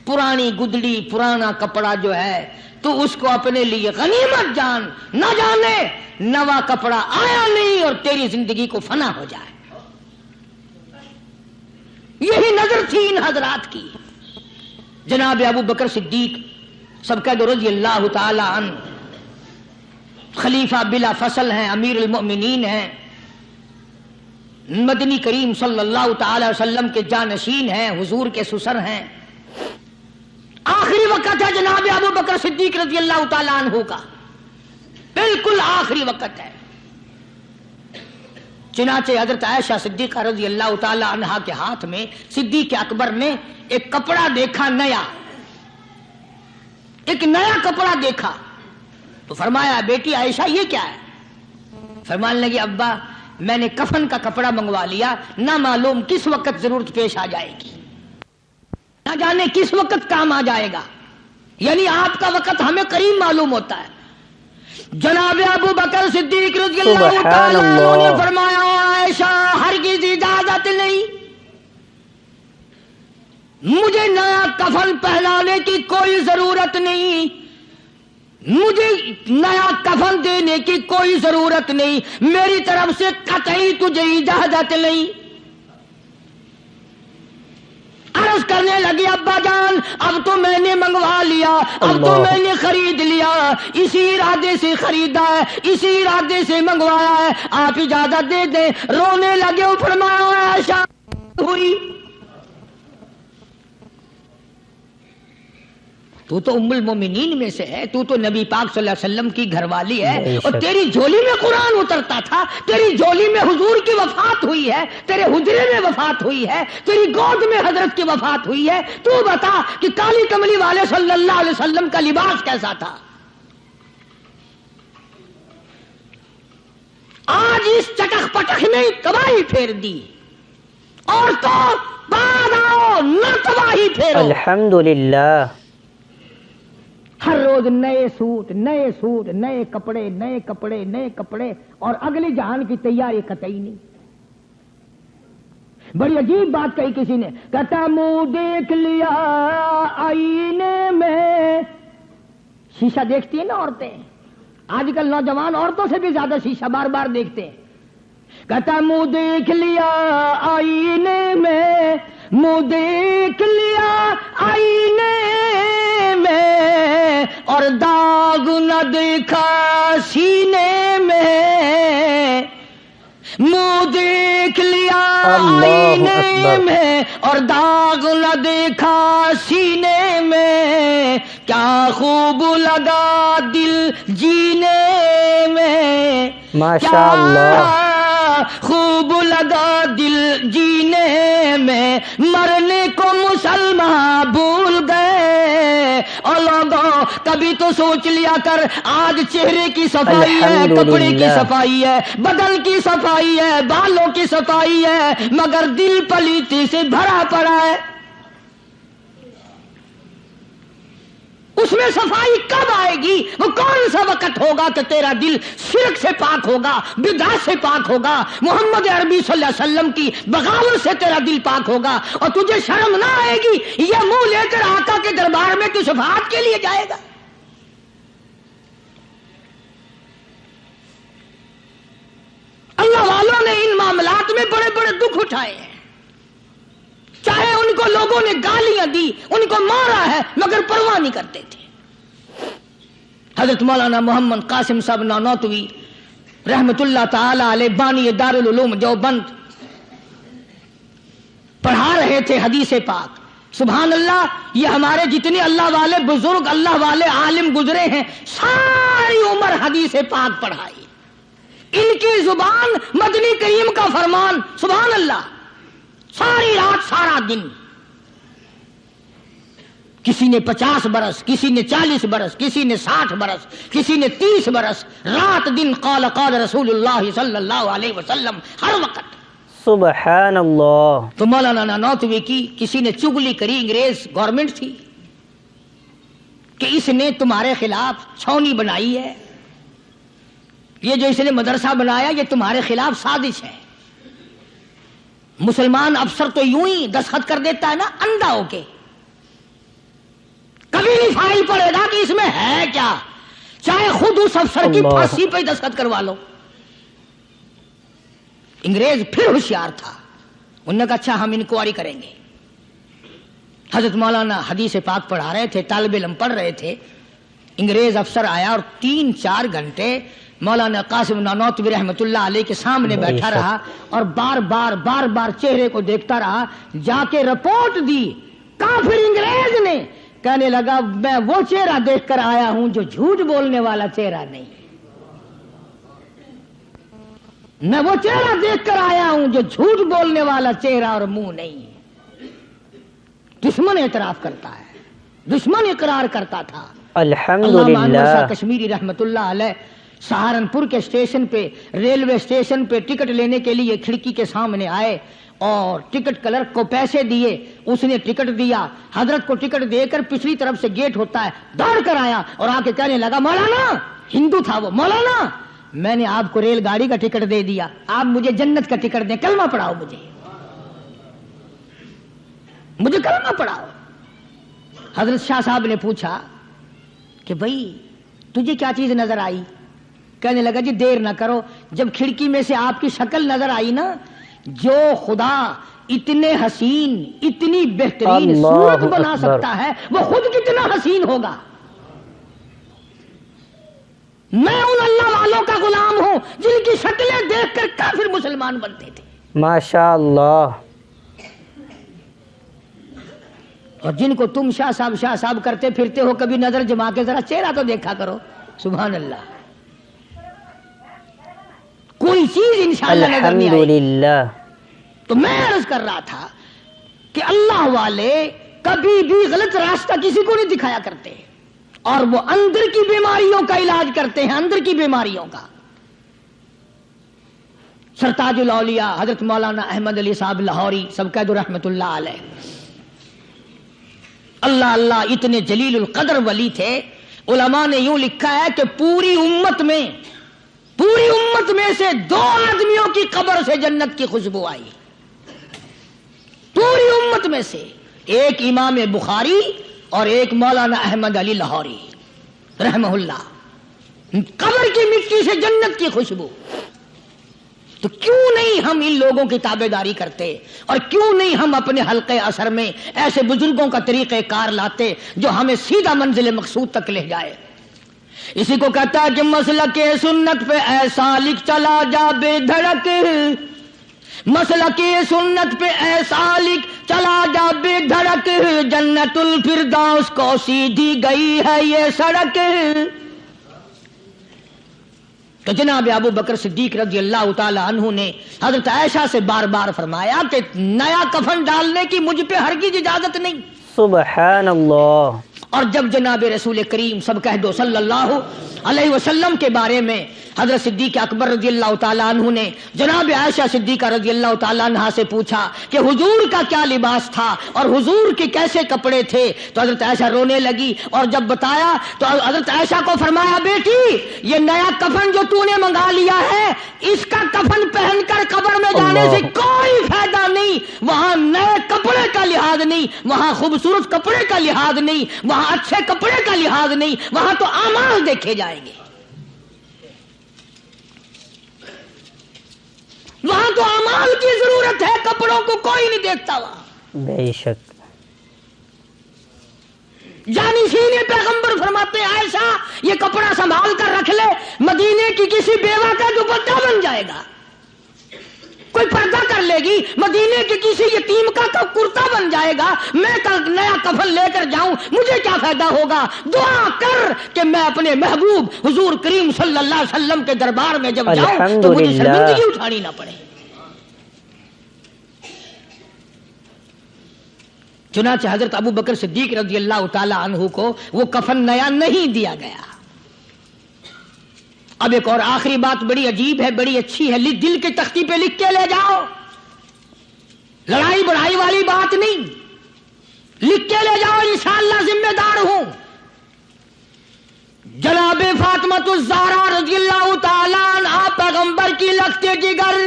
پرانی گدڑی، پرانا کپڑا جو ہے تو اس کو اپنے لیے غنیمت جان، نہ جانے نوا کپڑا آیا نہیں اور تیری زندگی کو فنا ہو جائے. یہی نظر تھی ان حضرات کی. جناب ابو بکر صدیق سبقت رضی اللہ تعالی عنہ خلیفہ بلا فصل ہیں، امیر المؤمنین ہیں، مدنی کریم صلی اللہ تعالی وسلم کے جانشین ہیں، حضور کے سسر ہیں. آخری وقت ہے جناب ابو بکر صدیق رضی اللہ تعالی عنہ کا، بالکل آخری وقت ہے. چنانچہ حضرت عائشہ صدیقہ رضی اللہ تعالی عنہا کے ہاتھ میں صدیق اکبر نے ایک کپڑا دیکھا، نیا، ایک نیا کپڑا دیکھا تو فرمایا بیٹی عائشہ یہ کیا ہے؟ فرمانے لگی ابا میں نے کفن کا کپڑا منگوا لیا، نہ معلوم کس وقت ضرورت پیش آ جائے گی، نہ جانے کس وقت کام آ جائے گا. یعنی آپ کا وقت ہمیں قریب معلوم ہوتا ہے. جناب ابو بکر صدیق رضی اللہ تعالی عنہ نے فرمایا عائشہ ہرگز اجازت نہیں، مجھے نیا کفن پہنانے کی کوئی ضرورت نہیں، مجھے نیا کفن دینے کی کوئی ضرورت نہیں، میری طرف سے قطعی تجھے اجازت نہیں. عرض کرنے لگی ابا جان اب تو میں نے منگوا لیا، اب تو میں نے خرید لیا، اسی ارادے سے خریدا ہے، اسی ارادے سے منگوایا ہے، آپ اجازت دے دیں. رونے لگے. فرمایا عائشہ ہوئی تو تو ام المومنین میں سے ہے، تو نبی پاک صلی اللہ علیہ وسلم کی گھر والی ہے، اور تیری جھولی میں قرآن اترتا تھا، تیری جھولی میں حضور کی وفات ہوئی ہے، تیرے حجرے میں وفات ہوئی ہے، تیری گود میں حضرت کی وفات ہوئی ہے. تو بتا کہ کالی کملی والے صلی اللہ علیہ وسلم کا لباس کیسا تھا؟ آج اس چٹخ پٹخ نے تباہی پھیر دی. اور تو بعد آؤ نہ تباہی پھیرو. الحمدللہ. ہر روز نئے سوٹ، نئے سوٹ، نئے کپڑے، نئے کپڑے، نئے کپڑے، اور اگلی جہان کی تیاری قطعی نہیں. بڑی عجیب بات کہی کسی نے، کہتا منہ دیکھ لیا آئینے میں. شیشہ دیکھتی ہیں نا عورتیں، آج کل نوجوان عورتوں سے بھی زیادہ شیشہ بار بار دیکھتے ہیں. کہتا منہ دیکھ لیا آئینے میں، منہ دیکھ لیا آئینے میں، اور داغ نہ دیکھا سینے میں. منہ دیکھ لیا آئینے میں اور داغ نہ دیکھا سینے میں، کیا خوب لگا دل جینے میں. ماشاءاللہ خوب لگا دل جینے میں، مرنے کو مسلمان بھول گئے. اور لوگوں کبھی تو سوچ لیا کر، آج چہرے کی صفائی ہے، کپڑے کی صفائی ہے، بدن کی صفائی ہے، بالوں کی صفائی ہے، مگر دل پلیتی سے بھرا پڑا ہے. اس میں صفائی کب آئے گی؟ وہ کون سا وقت ہوگا کہ تیرا دل شرک سے پاک ہوگا، بدعت سے پاک ہوگا، محمد عربی صلی اللہ علیہ وسلم کی بغاوت سے تیرا دل پاک ہوگا، اور تجھے شرم نہ آئے گی یہ منہ لے کر آقا کے دربار میں تو شفاعت کے لیے جائے گا. اللہ والوں نے ان معاملات میں بڑے بڑے دکھ اٹھائے ہیں، چاہے ان کو لوگوں نے گالیاں دی، ان کو مارا ہے، مگر پرواہ نہیں کرتے تھے. حضرت مولانا محمد قاسم صاحب نانوتوی رحمت اللہ تعالی علیہ بانی دارالعلوم دیوبند پڑھا رہے تھے حدیث پاک. سبحان اللہ، یہ ہمارے جتنے اللہ والے بزرگ، اللہ والے عالم گزرے ہیں، ساری عمر حدیث پاک پڑھائی. ان کی زبان مدنی کریم کا فرمان. سبحان اللہ، ساری رات سارا دن. کسی نے 50 برس، کسی نے 40 برس، کسی نے 60 برس، کسی نے 30 برس، رات دن قال قال رسول اللہ صلی اللہ علیہ وسلم، ہر وقت. سبحان اللہ. تو مولانا نانوتوی کی کسی نے چگلی کری، انگریز گورنمنٹ تھی کہ اس نے تمہارے خلاف چھاونی بنائی ہے، یہ جو اس نے مدرسہ بنایا یہ تمہارے خلاف سازش ہے. مسلمان افسر تو یوں ہی دستخط کر دیتا ہے نا اندھا ہو کے، کبھی نہیں فائل پڑے گا کہ اس میں ہے کیا، چاہے خود اس افسر کی پھانسی پہ دستخط کروا لو. انگریز پھر ہوشیار تھا، انہوں نے کہا اچھا ہم انکوائری کریں گے. حضرت مولانا حدیث پاک پڑھا رہے تھے، طالب علم پڑھ رہے تھے، انگریز افسر آیا اور 3-4 گھنٹے مولانا قاسم نانوتوی رحمۃ اللہ علیہ کے سامنے بیٹھا رہا اور بار بار چہرے کو دیکھتا رہا. جا کے رپورٹ دی کافر انگریز نے، کہنے لگا میں وہ چہرہ دیکھ کر آیا ہوں جو جھوٹ بولنے والا چہرہ نہیں، میں وہ چہرہ دیکھ کر آیا ہوں جو جھوٹ بولنے والا چہرہ اور منہ نہیں. دشمن اعتراف کرتا ہے، دشمن اقرار کرتا تھا. الحمدللہ. کشمیری رحمت اللہ علیہ سہارنپور کے اسٹیشن پہ، ریلوے اسٹیشن پہ ٹکٹ لینے کے لیے کھڑکی کے سامنے آئے اور ٹکٹ کلرک کو پیسے دیے، اس نے ٹکٹ دیا، حضرت کو ٹکٹ دے کر پچھلی طرف سے گیٹ ہوتا ہے دوڑ کر آیا اور آ کے کہنے لگا مولانا، ہندو تھا وہ، مولانا میں نے آپ کو ریل گاڑی کا ٹکٹ دے دیا، آپ مجھے جنت کا ٹکٹ دیں، کلمہ پڑھاؤ، مجھے کلمہ پڑھاؤ. حضرت شاہ صاحب نے پوچھا کہ بھائی تجھے کیا چیز نظر آئی؟ کہنے لگا جی دیر نہ کرو، جب کھڑکی میں سے آپ کی شکل نظر آئی نا، جو خدا اتنے حسین اتنی بہترین صورت بنا سکتا ہے وہ خود کتنا حسین ہوگا. میں ان اللہ والوں کا غلام ہوں جن کی شکلیں دیکھ کر کافر مسلمان بنتے تھے. ماشاء اللہ. اور جن کو تم شاہ صاحب کرتے پھرتے ہو، کبھی نظر جما کے ذرا چہرہ تو دیکھا کرو. سبحان اللہ. کوئی چیز انشاءاللہ نظر نہیں آئی. الحمدللہ. تو میں عرض کر رہا تھا کہ اللہ والے کبھی بھی غلط راستہ کسی کو نہیں دکھایا کرتے، اور وہ اندر کی بیماریوں کا علاج کرتے ہیں، اندر کی بیماریوں کا. سرتاج الاولیاء حضرت مولانا احمد علی صاحب لاہوری سب کہہ دو رحمت اللہ علیہ، اللہ اللہ اتنے جلیل القدر ولی تھے. علماء نے یوں لکھا ہے کہ پوری امت میں سے 2 آدمیوں کی قبر سے جنت کی خوشبو آئی، پوری امت میں سے، ایک امام بخاری اور ایک مولانا احمد علی لاہوری رحمہ اللہ. قبر کی مٹی سے جنت کی خوشبو. تو کیوں نہیں ہم ان لوگوں کی تابع داری کرتے، اور کیوں نہیں ہم اپنے حلقے اثر میں ایسے بزرگوں کا طریقہ کار لاتے جو ہمیں سیدھا منزل مقصود تک لے جائے. اسی کو کہتا ہے کہ مسلک سنت پہ اے سالک چلا جا بے دھڑک، مسلک سنت پہ اے سالک چلا جا بے دھڑک، جنت الفردوس کو سیدھی گئی ہے یہ سڑک. تو جناب ابو بکر صدیق رضی اللہ تعالی عنہ نے حضرت عائشہ سے بار بار فرمایا کہ نیا کفن ڈالنے کی مجھ پہ ہرگز اجازت نہیں. سبحان اللہ. اور جب جناب رسول کریم سب کہہ دو صلی اللہ علیہ وسلم کے بارے میں حضرت صدیق اکبر رضی اللہ تعالیٰ عنہ نے جناب عائشہ صدیقہ رضی اللہ تعالیٰ عنہ سے پوچھا کہ حضور کا کیا لباس تھا اور حضور کے کیسے کپڑے تھے، تو حضرت عائشہ رونے لگی، اور جب بتایا تو حضرت عائشہ کو فرمایا بیٹی یہ نیا کفن جو تو نے منگا لیا ہے اس کا کفن پہن کر قبر میں جانے سے کوئی فائدہ نہیں. وہاں نئے کپڑے کا لحاظ نہیں، وہاں خوبصورت کپڑے کا لحاظ نہیں، وہاں اچھے کپڑے کا لحاظ نہیں، وہاں تو اعمال دیکھے جائیں گے، وہاں تو اعمال کی ضرورت ہے، کپڑوں کو کوئی نہیں دیکھتا وہاں. بے شک. جانشین پیغمبر فرماتے ہیں عائشہ یہ کپڑا سنبھال کر رکھ لے، مدینے کی کسی بیوہ کا دوپٹہ بن جائے گا، کوئی پردہ کر لے گی، مدینے کے کسی یتیم کا کرتا بن جائے گا. میں کل نیا کفن لے کر جاؤں مجھے کیا فائدہ ہوگا؟ دعا کر کہ میں اپنے محبوب حضور کریم صلی اللہ علیہ وسلم کے دربار میں جب جاؤں تو مجھے شرمندگی اٹھانی نہ پڑے. چنانچہ حضرت ابو بکر صدیق رضی اللہ تعالی عنہ کو وہ کفن نیا نہیں دیا گیا. اب ایک اور آخری بات بڑی عجیب ہے، بڑی اچھی ہے، دل کی تختی پہ لکھ کے لے جاؤ. لڑائی بڑائی والی بات نہیں، لکھ کے لے جاؤ انشاءاللہ ذمہ دار ہوں۔ جناب فاطمۃ الزہرا رضی اللہ تعالیٰ عنہا پیغمبر کی لگتے جگر،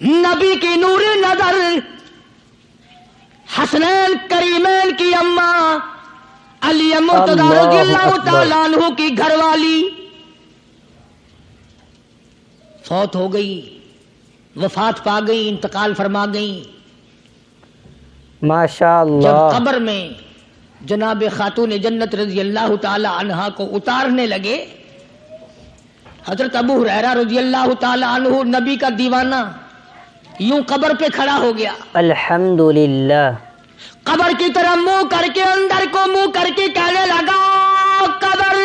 نبی کی نور نظر، حسنین کریمین کی اماں علی مرتضی رضی اللہ تعالیٰ عنہ کی گھر والی فوت ہو گئی، وفات پا گئی، انتقال فرما گئی۔ ماشاء جب اللہ۔ قبر میں جناب خاتون جنت رضی اللہ تعالی عنہا کو اتارنے لگے، حضرت ابو ہریرہ رضی اللہ تعالی عنہ نبی کا دیوانہ یوں قبر پہ کھڑا ہو گیا، الحمدللہ۔ قبر کی طرح منہ کر کے، اندر کو منہ کر کے کہنے لگا، قبر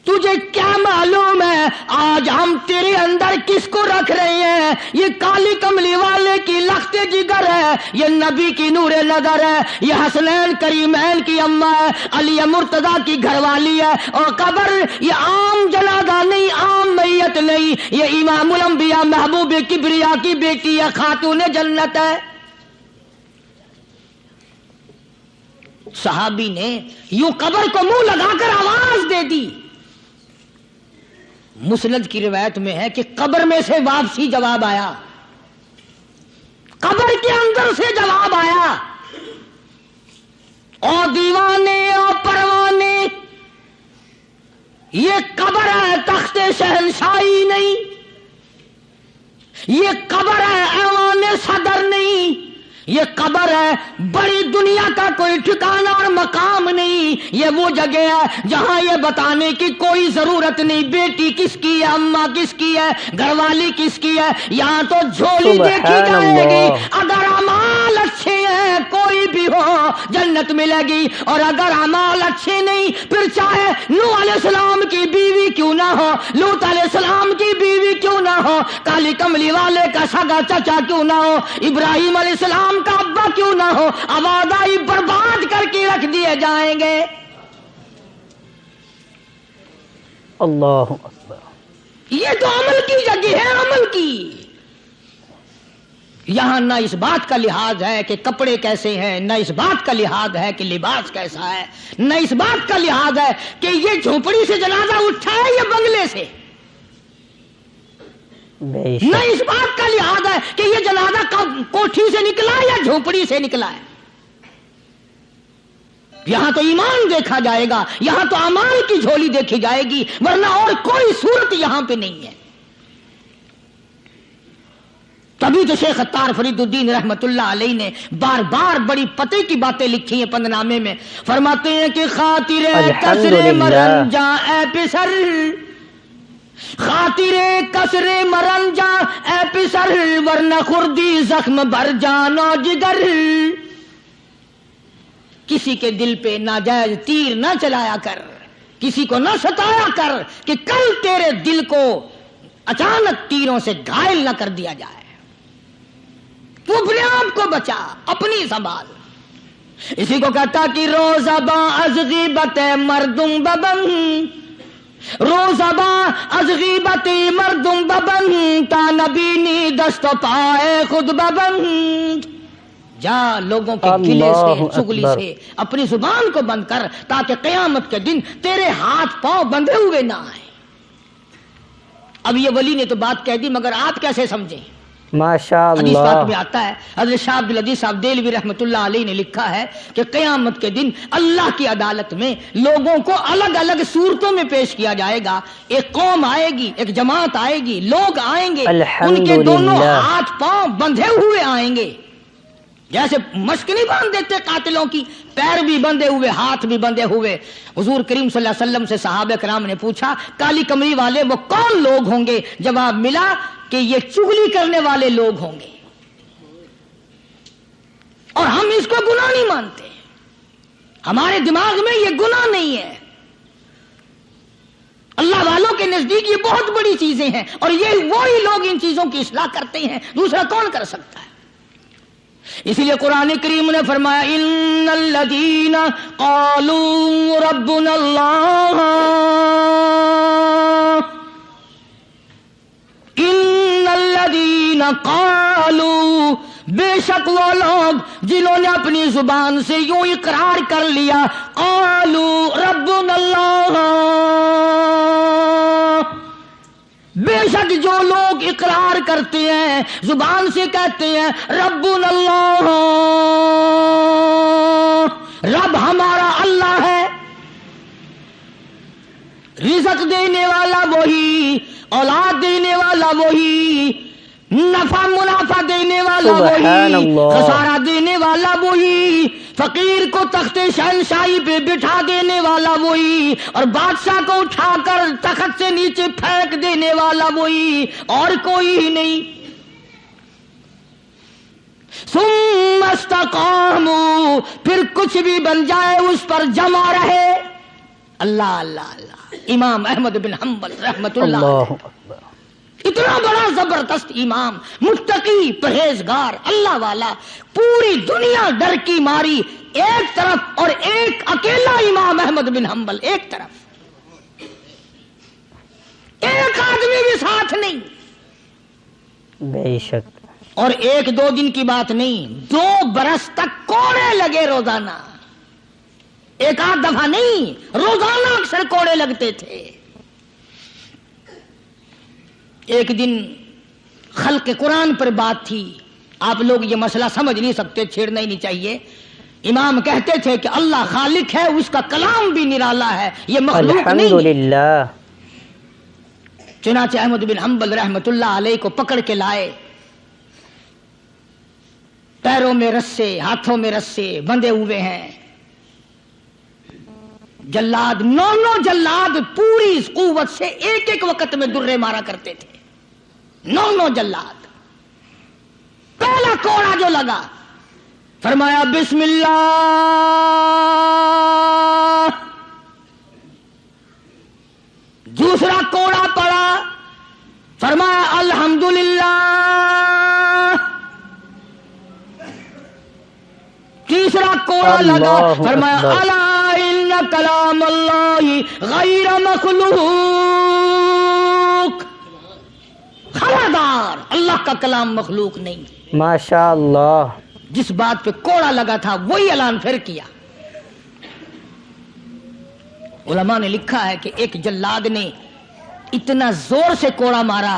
تجھے کیا معلوم ہے آج ہم تیرے اندر کس کو رکھ رہے ہیں؟ یہ کالی کملی والے کی لخت جگر ہے، یہ نبی کی نور نظر ہے، یہ حسنین کریمین کی اماں ہے، علی مرتضی کی گھر والی ہے، اور قبر یہ عام جنازہ نہیں، عام میت نہیں، یہ امام الانبیاء محبوب کبریا کی بیٹی ہے، خاتون جنت ہے۔ صحابی نے یوں قبر کو منہ لگا کر آواز دے دی۔ مسند کی روایت میں ہے کہ قبر میں سے واپسی جواب آیا، قبر کے اندر سے جواب آیا، اور دیوانے اور پروانے، یہ قبر ہے تخت شہنشاہی نہیں، یہ قبر ہے ایوان صدر نہیں، یہ قبر ہے بڑی دنیا کا کوئی ٹھکانہ اور مقام نہیں، یہ وہ جگہ ہے جہاں یہ بتانے کی کوئی ضرورت نہیں بیٹی کس کی ہے، اماں کس کی ہے، گھر والی کس کی ہے، یہاں تو جھولی دیکھی جائے گی، اگر اعمال اچھے ہیں کوئی بھی ہو جنت ملے گی، اور اگر اعمال اچھے نہیں پھر چاہے نوح علیہ السلام کی بیوی کیوں نہ ہو، لوط علیہ السلام کی بیوی کیوں نہ ہو، کالی کملی والے کا سگا چچا کیوں نہ ہو، ابراہیم علیہ السلام کا ابا کیوں نہ ہو، آبادائی برباد کر کے رکھ دیے جائیں گے۔ اللہ اکبر۔ یہ تو عمل کی جگہ ہے، عمل کی۔ یہاں نہ اس بات کا لحاظ ہے کہ کپڑے کیسے ہیں، نہ اس بات کا لحاظ ہے کہ لباس کیسا ہے، نہ اس بات کا لحاظ ہے کہ یہ جھونپڑی سے جنازہ اٹھا ہے یا بنگلے سے، بے نہ شک۔ اس بات کا لحاظ ہے کہ یہ جنازہ کوٹھی سے نکلا یا جھونپڑی سے نکلا ہے۔ یہاں تو ایمان دیکھا جائے گا، یہاں تو اعمال کی جھولی دیکھی جائے گی، ورنہ اور کوئی صورت یہاں پہ نہیں ہے۔ تبھی تو شیخ عطار فرید الدین رحمت اللہ علیہ نے بار بار بڑی پتے کی باتیں لکھی ہیں پندنامے میں، فرماتے ہیں کہ خاطر کسر مرن جا اے پسر، خاطر کسر مرن جا اے پسر، ورنہ خردی زخم بھر جانو جگر۔ کسی کے دل پہ ناجائز تیر نہ چلایا کر، کسی کو نہ ستایا کر کہ کل تیرے دل کو اچانک تیروں سے گھائل نہ کر دیا جائے۔ تو اپنے آپ کو بچا، اپنی سنبھال۔ اسی کو کہتا کہ روزہ با از غیبت مردم ببن، روزہ با از غیبت مردم ببن، تا نبینی دست و پائے خود ببن۔ جا لوگوں کے گلے سے چگلی سے اپنی زبان کو بند کر، تاکہ قیامت کے دن تیرے ہاتھ پاؤں بندھے ہوئے نہ آئیں۔ اب یہ ولی نے تو بات کہہ دی، مگر آپ کیسے سمجھیں؟ ماشاء حدیث پاک اللہ۔ میں آتا ہے، حضرت شاہ عبدالعزیز صاحب دہلوی رحمۃ اللہ علیہ نے لکھا ہے کہ قیامت کے دن اللہ کی عدالت میں لوگوں کو الگ الگ صورتوں میں پیش کیا جائے گا۔ ایک قوم آئے گی، ایک جماعت آئے گی، لوگ آئیں گے، ان کے دونوں ہاتھ پاؤں بندھے ہوئے آئیں گے، جیسے مشک نہیں باندھ دیتے قاتلوں کی، پیر بھی بندھے ہوئے، ہاتھ بھی بندھے ہوئے۔ حضور کریم صلی اللہ علیہ وسلم سے صحابہ کرام نے پوچھا کالی کمری والے وہ کون لوگ ہوں گے؟ جواب ملا کہ یہ چغلی کرنے والے لوگ ہوں گے، اور ہم اس کو گناہ نہیں مانتے، ہمارے دماغ میں یہ گناہ نہیں ہے۔ اللہ والوں کے نزدیک یہ بہت بڑی چیزیں ہیں، اور یہ وہی لوگ ان چیزوں کی اصلاح کرتے ہیں، دوسرا کون کر سکتا ہے؟ اسی لیے قرآن کریم نے فرمایا ان الذین قالوا ربنا اللہ، ان الذین قالوا، بے شک وہ لوگ جنہوں نے اپنی زبان سے یوں اقرار کر لیا، قالوا ربنا اللہ، بے شک جو لوگ اقرار کرتے ہیں، زبان سے کہتے ہیں ربنا اللہ، رب ہمارا اللہ ہے، رزق دینے والا وہی، اولاد دینے والا وہی، نفع منافع دینے والا سبحان وہی، اللہ، خسارہ دینے والا وہی، فقیر کو تخت شہنشاہی پہ بٹھا دینے والا وہی، اور بادشاہ کو اٹھا کر تخت سے نیچے پھینک دینے والا وہی، اور کوئی ہی نہیں۔ ثم استقاموا، پھر کچھ بھی بن جائے اس پر جمع رہے۔ اللہ اللہ اللہ، امام احمد بن حنبل رحمت اللہ اللہ علیہ، اتنا بڑا زبردست امام، متقی، پرہیزگار، اللہ والا، پوری دنیا ڈر کی ماری ایک طرف، اور ایک اکیلا امام احمد بن حنبل ایک طرف، ایک آدمی بھی ساتھ نہیں، بے شک، اور ایک دو دن کی بات نہیں، 2 برس تک کوڑے لگے روزانہ، ایک آدھ دفعہ نہیں، روزانہ اکثر کوڑے لگتے تھے۔ ایک دن خلق قرآن پر بات تھی، آپ لوگ یہ مسئلہ سمجھ نہیں سکتے، چھیڑنا ہی نہیں چاہیے۔ امام کہتے تھے کہ اللہ خالق ہے، اس کا کلام بھی نرالا ہے، یہ مخلوق نہیں ہے۔ الحمدللہ، چنانچہ احمد بن حنبل رحمت اللہ علیہ کو پکڑ کے لائے، پیروں میں رسے، ہاتھوں میں رسے بندھے ہوئے ہیں، جلاد، 9 جلاد پوری قوت سے ایک ایک وقت میں درے مارا کرتے تھے، 9 جلاد۔ پہلا کوڑا جو لگا، فرمایا بسم اللہ، دوسرا کوڑا پڑا، فرمایا الحمدللہ، تیسرا کوڑا لگا، اللہ فرمایا اکبر، الا ان کلام اللہ غیر مخلوق، خبردار، اللہ کا کلام مخلوق نہیں۔ ماشاء اللہ، جس بات پہ کوڑا لگا تھا وہی اعلان پھر کیا۔ علماء نے لکھا ہے کہ ایک جلاد نے اتنا زور سے کوڑا مارا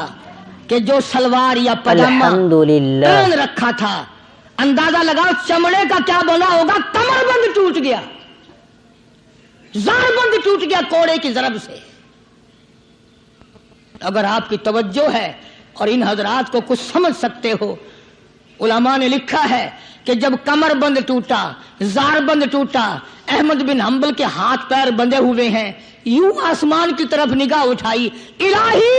کہ جو سلوار یا پاجامہ الحمدللہ، پہن رکھا تھا، اندازہ لگاؤ چمڑے کا کیا بنا ہوگا، کمر بند ٹوٹ گیا، زار بند ٹوٹ گیا کوڑے کی ضرب سے۔ اگر آپ کی توجہ ہے اور ان حضرات کو کچھ سمجھ سکتے ہو، علماء نے لکھا ہے کہ جب کمر بند ٹوٹا، زار بند ٹوٹا، احمد بن حنبل کے ہاتھ پیر بندھے ہوئے ہیں، یوں آسمان کی طرف نگاہ اٹھائی، الہی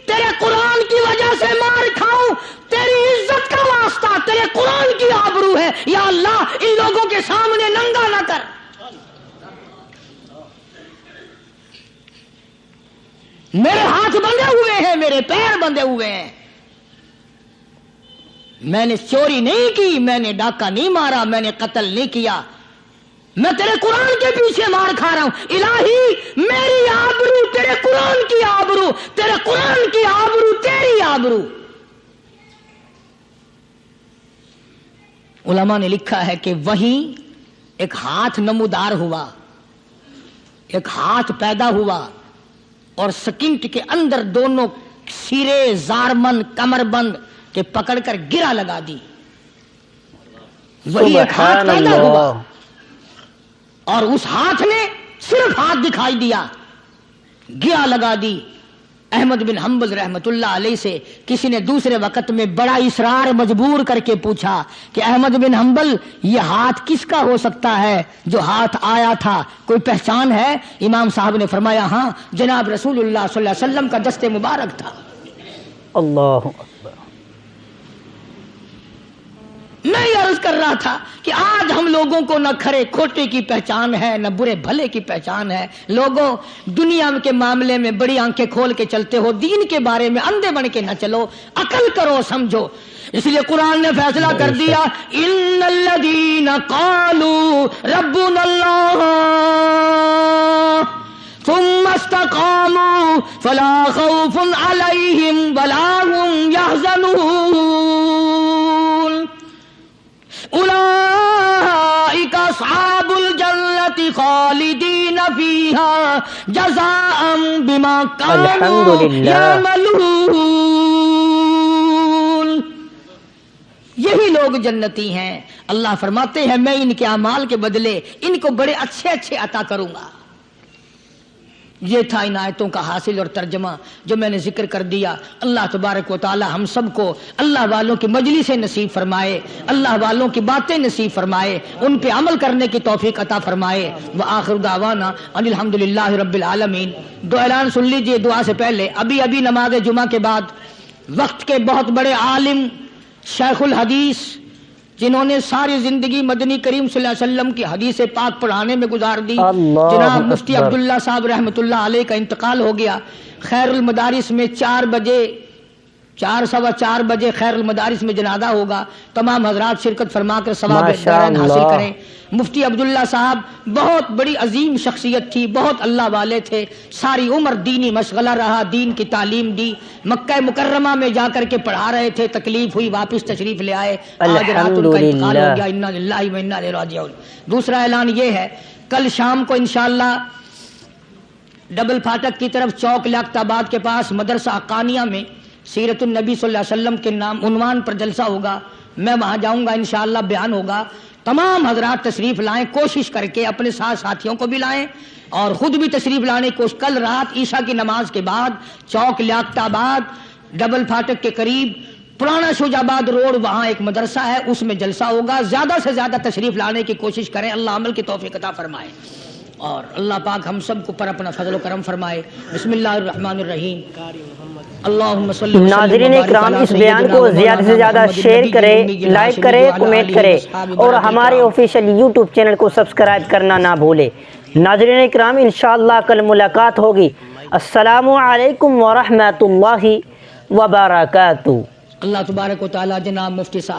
تیرے قرآن کی وجہ سے مار کھاؤں، تیری عزت کا واسطہ، تیرے قرآن کی آبرو ہے، یا اللہ ان لوگوں کے سامنے ننگا نہ کر۔ میرے ہاتھ بندھے ہوئے ہیں، میرے پیر بندھے ہوئے ہیں، میں نے چوری نہیں کی، میں نے ڈاکہ نہیں مارا، میں نے قتل نہیں کیا، میں تیرے قرآن کے پیچھے مار کھا رہا ہوں، الہی میری آبرو تیرے قرآن کی آبرو، تیرے قرآن کی آبرو تیری آبرو۔ علماء نے لکھا ہے کہ وہیں ایک ہاتھ نمودار ہوا، ایک ہاتھ پیدا ہوا، اور سکینٹ کے اندر دونوں سرے زارمن کمر بند کے پکڑ کر گرا لگا دی، وہی ایک ہاتھ سبحان پیدا ہوا، اللہ، اور اس ہاتھ نے صرف ہاتھ دکھائی دیا، گرا لگا دی۔ احمد بن حنبل رحمت اللہ علیہ سے کسی نے دوسرے وقت میں بڑا اصرار مجبور کر کے پوچھا کہ احمد بن حنبل یہ ہاتھ کس کا ہو سکتا ہے جو ہاتھ آیا تھا، کوئی پہچان ہے؟ امام صاحب نے فرمایا ہاں، جناب رسول اللہ صلی اللہ علیہ وسلم کا دست مبارک تھا۔ اللہ اکبر، میں یہ عرض کر رہا تھا کہ آج ہم لوگوں کو نہ کھرے کھوٹے کی پہچان ہے، نہ برے بھلے کی پہچان ہے۔ لوگوں دنیا کے معاملے میں بڑی آنکھیں کھول کے چلتے ہو، دین کے بارے میں اندھے بن کے نہ چلو، عقل کرو، سمجھو۔ اس لیے قرآن نے فیصلہ کر دیا، ان الذین قالوا ربنا اللہ ثم استقاموا فلا خوف عليهم ولا هم يحزنون اولئك اصحاب الجنة خالدين فيها جزاء بما كانوا الحمدللہ۔ يعملون۔ یہی لوگ جنتی ہیں۔ اللہ فرماتے ہیں میں ان کے اعمال کے بدلے ان کو بڑے اچھے اچھے عطا کروں گا۔ یہ تھا ان آیتوں کا حاصل اور ترجمہ جو میں نے ذکر کر دیا۔ اللہ تبارک و تعالی ہم سب کو اللہ والوں کی مجلس نصیب فرمائے، اللہ والوں کی باتیں نصیب فرمائے، ان پہ عمل کرنے کی توفیق عطا فرمائے۔ وآخر دعوانا ان الحمدللہ رب العالمین۔ دو اعلان سن لیجئے دعا سے پہلے۔ ابھی نماز جمعہ کے بعد وقت کے بہت بڑے عالم، شیخ الحدیث، جنہوں نے ساری زندگی مدنی کریم صلی اللہ علیہ وسلم کی حدیث پاک پڑھانے میں گزار دی، اللہ جناب مفتی اکبر۔ عبداللہ صاحب رحمۃ اللہ علیہ کا انتقال ہو گیا۔ خیر المدارس میں 4 بجے خیر المدارس میں جنازہ ہوگا۔ تمام حضرات شرکت فرما کر ثواب ماشاء دارین حاصل اللہ۔ کریں۔ مفتی عبداللہ صاحب بہت بڑی عظیم شخصیت تھی، بہت اللہ والے تھے، ساری عمر دینی مشغلہ رہا، دین کی تعلیم دی، مکہ مکرمہ میں جا کر کے پڑھا رہے تھے، تکلیف ہوئی واپس تشریف لے آئے، آج رات ان کا انتقال ہو گیا، انا للہ و انا الیہ راجعون۔ دوسرا اعلان یہ ہے، کل شام کو انشاءاللہ ڈبل پھاٹک کی طرف چوک لیاقت آباد کے پاس مدرسہ حقانیہ میں سیرت النبی صلی اللہ علیہ وسلم کے نام عنوان پر جلسہ ہوگا۔ میں وہاں جاؤں گا، انشاءاللہ بیان ہوگا۔ تمام حضرات تشریف لائیں، کوشش کر کے اپنے ساتھ ساتھیوں کو بھی لائیں اور خود بھی تشریف لانے کی کوشش۔ کل رات عشاء کی نماز کے بعد چوک لیاقت آباد ڈبل پھاٹک کے قریب پرانا شوج آباد روڈ، وہاں ایک مدرسہ ہے، اس میں جلسہ ہوگا۔ زیادہ سے زیادہ تشریف لانے کی کوشش کریں، اللہ عمل کی توفیق عطا فرمائے اور اللہ پاک ہم سب کو پر اپنا فضل و کرم فرمائے۔ بسم اللہ الرحمن الرحیم۔ اللہم صلی وسلم ناظرین وبارک اکرام، علی اس بیان کو سیدنا زیادہ سے زیادہ محمد شیئر النبی کریں، الأمی لائک الہاشمی کریں، وعلی کمنٹ آلہ کریں وصحبہ اور برات ہمارے الکرام۔ آفیشیل یوٹیوب چینل کو سبسکرائب کرنا نہ بھولیں۔ ناظرین اکرام، انشاءاللہ کل ملاقات ہوگی۔ السلام علیکم ورحمۃ اللہ وبرکاتہ۔ اللہ تبارک و تعالی جناب مفتی صاحب